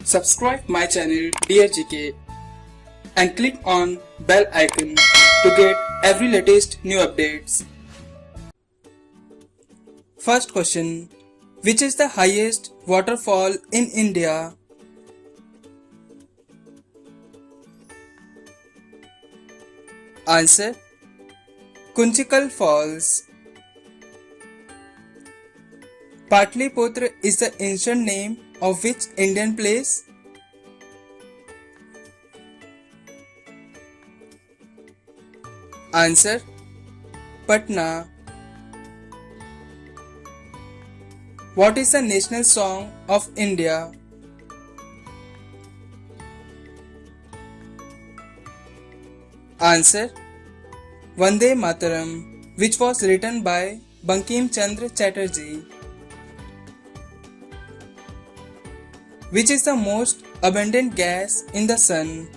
Subscribe my channel Dear GK and click on bell icon to get every latest new updates. First question. Which is the highest waterfall in India? Answer. Kunchikal Falls. Patliputra is the ancient name of which Indian place? Answer. Patna. What is the national song of India? Answer. Vande Mataram, which was written by Bankim Chandra Chatterjee. Which is the most abundant gas in the sun?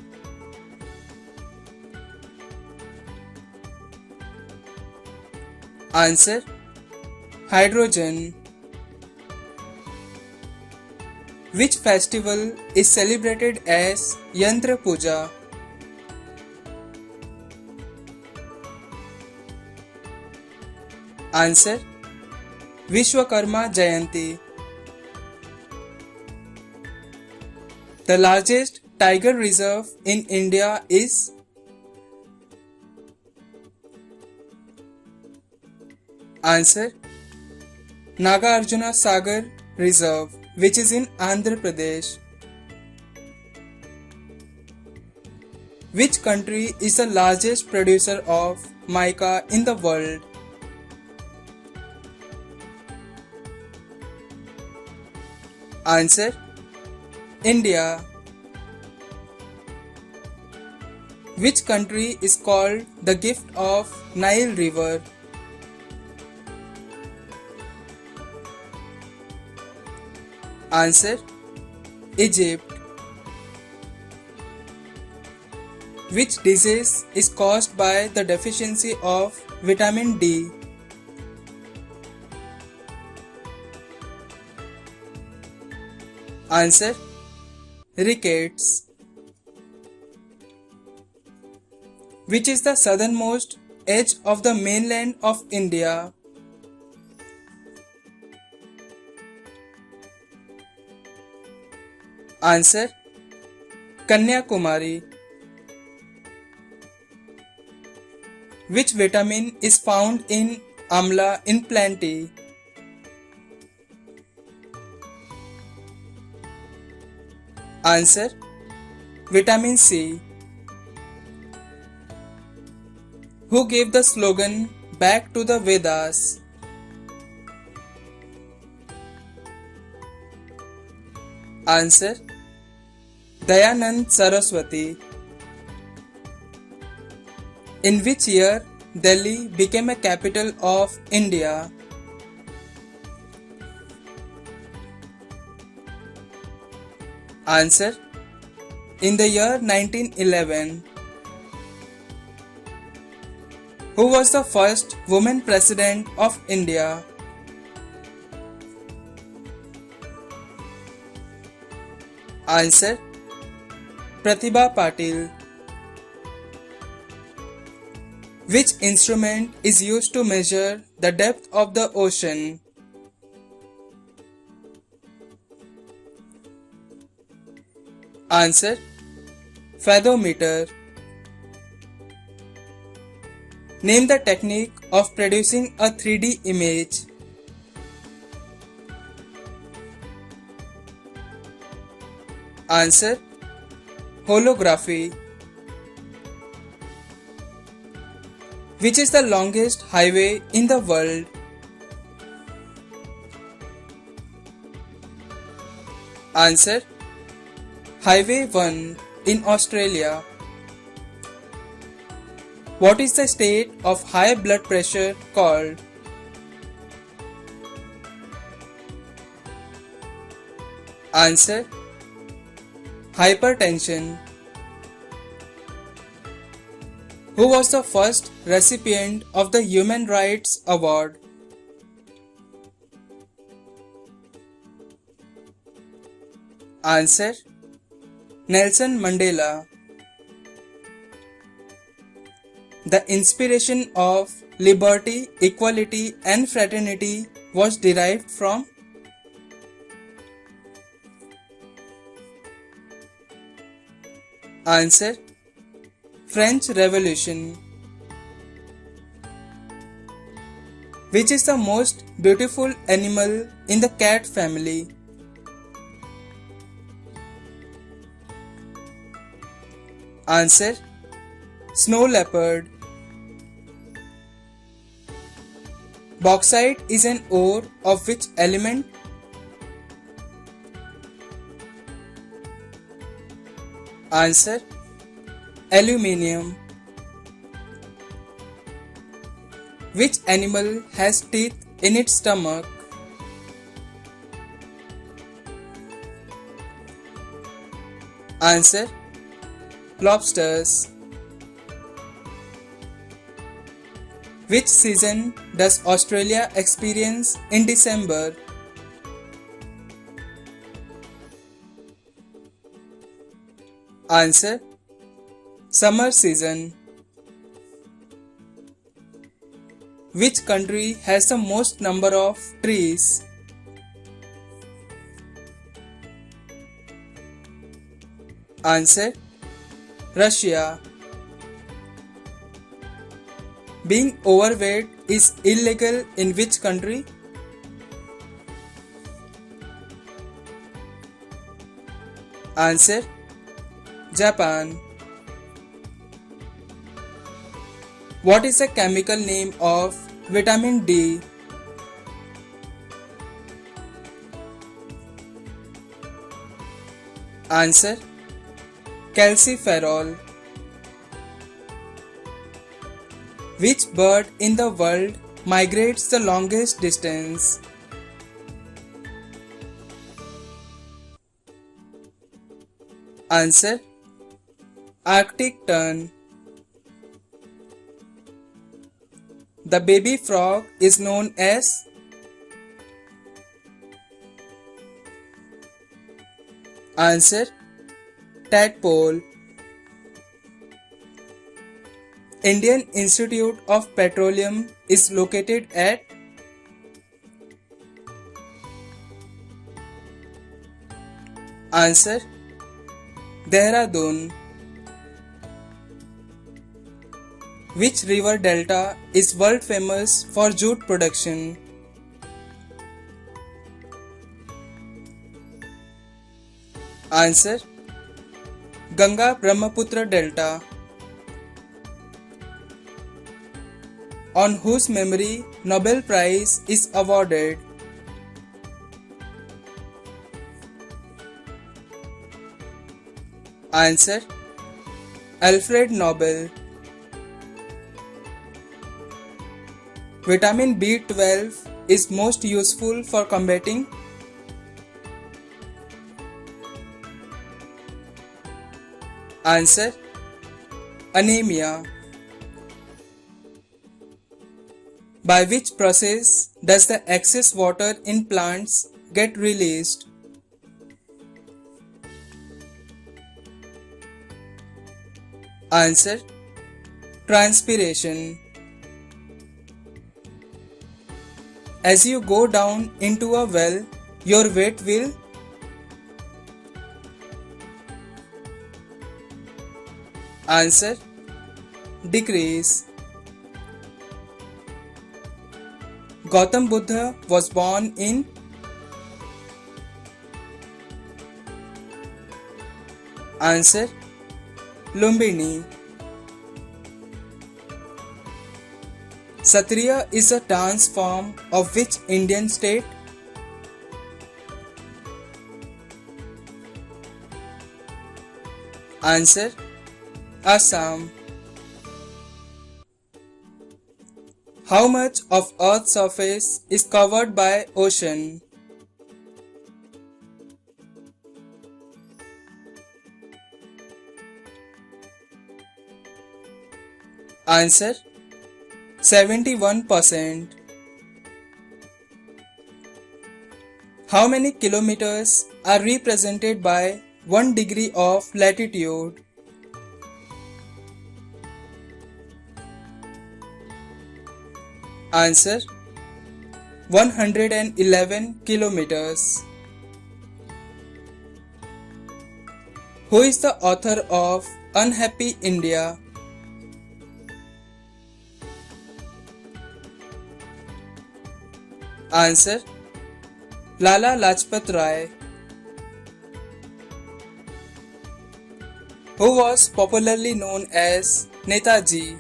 Answer. Hydrogen. Which festival is celebrated as Yantra Puja? Answer. Vishwakarma Jayanti. The largest tiger reserve in India is? Answer. Nagarjuna Sagar Reserve, which is in Andhra Pradesh. Which country is the largest producer of mica in the world? Answer. India. Which country is called the gift of Nile River? Answer. Egypt. Which disease is caused by the deficiency of vitamin D? Answer. Rickets. Which is the southernmost edge of the mainland of India? Answer. Kanyakumari. Which vitamin is found in amla in plenty? Answer. Vitamin C. Who gave the slogan "Back to the Vedas"? Answer. Dayanand Saraswati. In which year Delhi became a capital of India? Answer. In the year 1911. Who was the first woman president of India? Answer. Pratibha Patil. Which instrument is used to measure the depth of the ocean? Answer. Fathometer. Name the technique of producing a 3D image. Answer. Holography. Which is the longest highway in the world? Answer. Highway 1 in Australia. What is the state of high blood pressure called? Answer. Hypertension. Who was the first recipient of the Human Rights Award? Answer. Nelson Mandela. The inspiration of liberty, equality and fraternity was derived from answer French Revolution. Which is the most beautiful animal in the cat family? Answer Snow leopard. Bauxite is an ore of which element? Answer Aluminium. Which animal has teeth in its stomach? Answer Lobsters. Which season does Australia experience in December? Answer Summer season. Which country has the most number of trees? Answer Russia. Being overweight is illegal in which country? Answer Japan. What is the chemical name of vitamin D? Answer Calciferol. Which bird in the world migrates the longest distance? Answer Arctic tern. The baby frog is known as Answer Tadpole. Indian Institute of Petroleum is located at Answer Dehradun. Which river delta is world famous for jute production? Answer Ganga Brahmaputra Delta. On whose memory Nobel Prize is awarded? Answer Alfred Nobel. Vitamin B12 is most useful for combating Answer Anemia. By which process does the excess water in plants get released? Answer Transpiration. As you go down into a well, your weight will Answer Decrease. Gautam Buddha was born in Answer Lumbini. Satriya is a dance form of which Indian state? Answer Assam. How much of Earth's surface is covered by ocean? Answer 71%. How many kilometers are represented by 1 degree of latitude? Answer: 111 kilometers. Who is the author of Unhappy India? Answer: Lala Lajpat Rai. Who was popularly known as Netaji?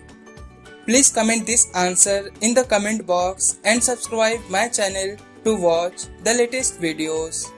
Please comment this answer in the comment box and subscribe my channel to watch the latest videos.